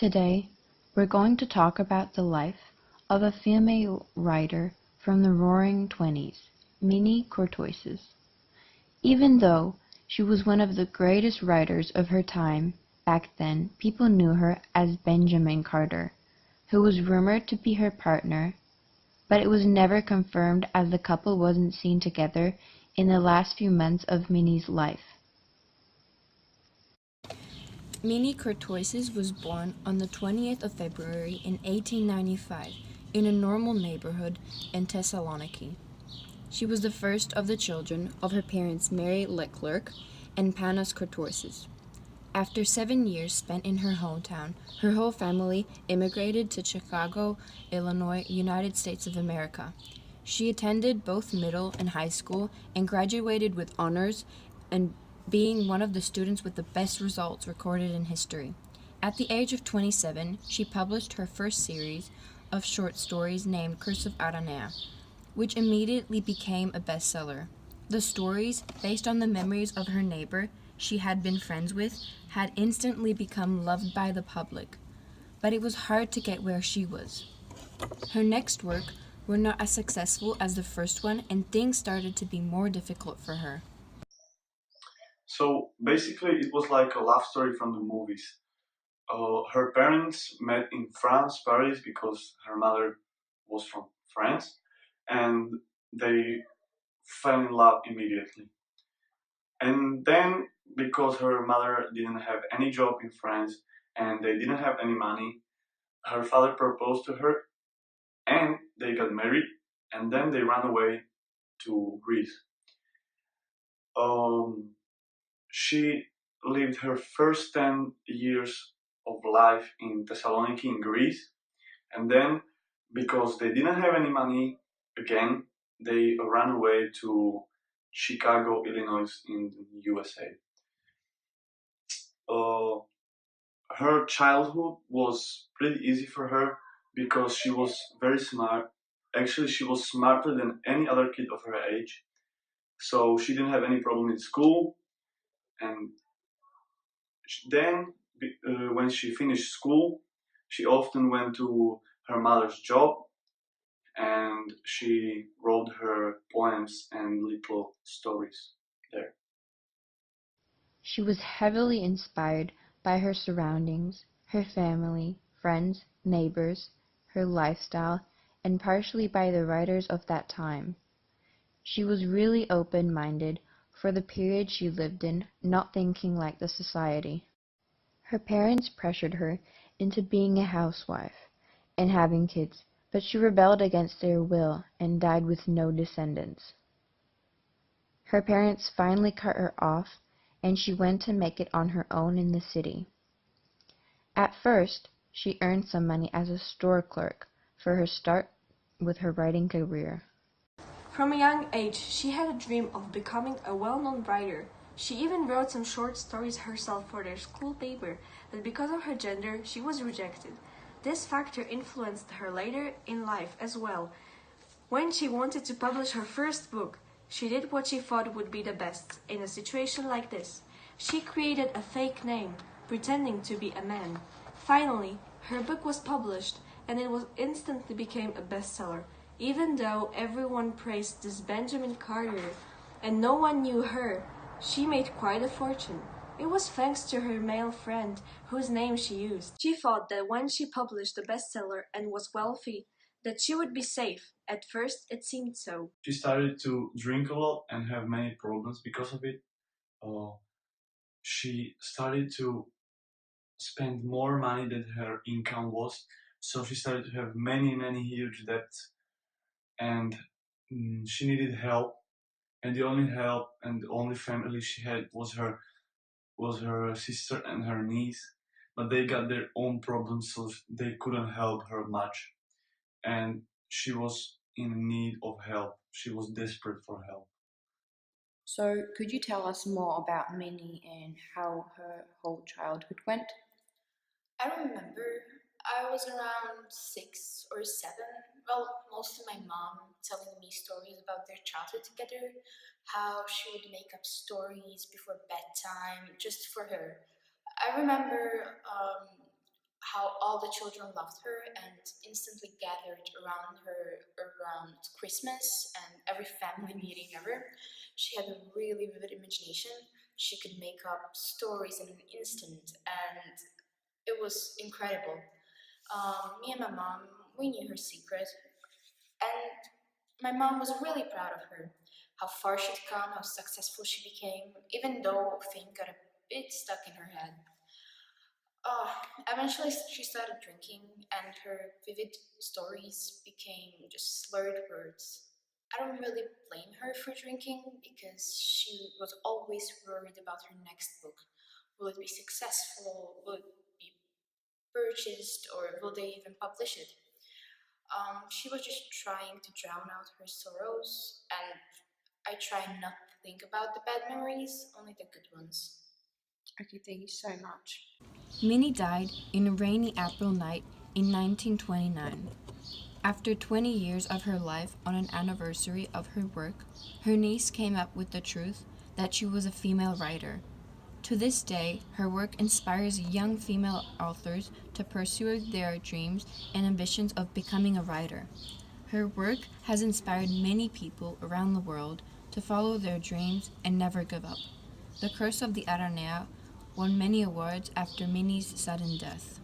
Today, we're going to talk about the life of a female writer from the Roaring Twenties, Minnie Courtoises. Even though she was one of the greatest writers of her time, back then people knew her as Benjamin Carter, who was rumored to be her partner, but it was never confirmed as the couple wasn't seen together in the last few months of Minnie's life. Minnie Courtoises was born on the 20th of February in 1895 in a normal neighborhood in Thessaloniki. She was the first of the children of her parents Mary Leclerc and Panos Courtoises. After 7 years spent in her hometown, her whole family immigrated to Chicago, Illinois, United States of America. She attended both middle and high school and graduated with honors and being one of the students with the best results recorded in history. At the age of 27, she published her first series of short stories named Curse of Aranea, which immediately became a bestseller. The stories, based on the memories of her neighbor she had been friends with, had instantly become loved by the public. But it was hard to get where she was. Her next work were not as successful as the first one, and things started to be more difficult for her. So basically, it was like a love story from the movies. Her parents met in France, Paris, because her mother was from France, and they fell in love immediately. And then, because her mother didn't have any job in France and they didn't have any money, her father proposed to her, and they got married, and then they ran away to Greece. Um, She lived her first 10 years of life in Thessaloniki in Greece, and then, because they didn't have any money again, they ran away to Chicago, Illinois, in the USA. Uh, Her childhood was pretty easy for her because she was very smart. Actually, she was smarter than any other kid of her age, so she didn't have any problem in school. And then, when she finished school, she often went to her mother's job and she wrote her poems and little stories there. She was heavily inspired by her surroundings, her family, friends, neighbors, her lifestyle, and partially by the writers of that time. She was really open-minded for the period she lived in, not thinking like the society. Her parents pressured her into being a housewife and having kids, but she rebelled against their will and died with no descendants. Her parents finally cut her off, and she went to make it on her own in the city. At first, she earned some money as a store clerk for her start with her writing career. From a young age, she had a dream of becoming a well-known writer. She even wrote some short stories herself for their school paper, but because of her gender, she was rejected. This factor influenced her later in life as well. When she wanted to publish her first book, she did what she thought would be the best in a situation like this. She created a fake name, pretending to be a man. Finally, her book was published and it was instantly became a bestseller. Even though everyone praised this Benjamin Carter and no one knew her, she made quite a fortune. It was thanks to her male friend whose name she used. She thought that when she published the bestseller and was wealthy, that she would be safe. At first, it seemed so. She started to drink a lot and have many problems because of it. Uh, she started to spend more money than her income was, so she started to have many huge debts, and she needed help. And the only help and the only family she had was her sister and her niece, but they got their own problems, so they couldn't help her much. And she was in need of help. She was desperate for help. So, could you tell us more about Minnie and how her whole childhood went? I remember I was around 6 or 7. Well, mostly my mom telling me stories about their childhood together, how she would make up stories before bedtime just for her. I remember how all the children loved her and instantly gathered around her around Christmas and every family meeting ever. She had a really vivid imagination. She could make up stories in an instant, and it was incredible. Me and my mom, we knew her secret, and my mom was really proud of her. How far she'd come, how successful she became, even though things got a bit stuck in her head. Uh, Eventually, she started drinking, and her vivid stories became just slurred words. I don't really blame her for drinking because she was always worried about her next book. Will it be successful? Will it be purchased? Or will they even publish it? She was just trying to drown out her sorrows, and I try not to think about the bad memories, only the good ones. Okay, thank you so much. Minnie died in a rainy April night in 1929. After 20 years of her life on an anniversary of her work, her niece came up with the truth that she was a female writer. To this day, her work inspires young female authors to pursue their dreams and ambitions of becoming a writer. Her work has inspired many people around the world to follow their dreams and never give up. The Curse of the Aranea won many awards after Minnie's sudden death.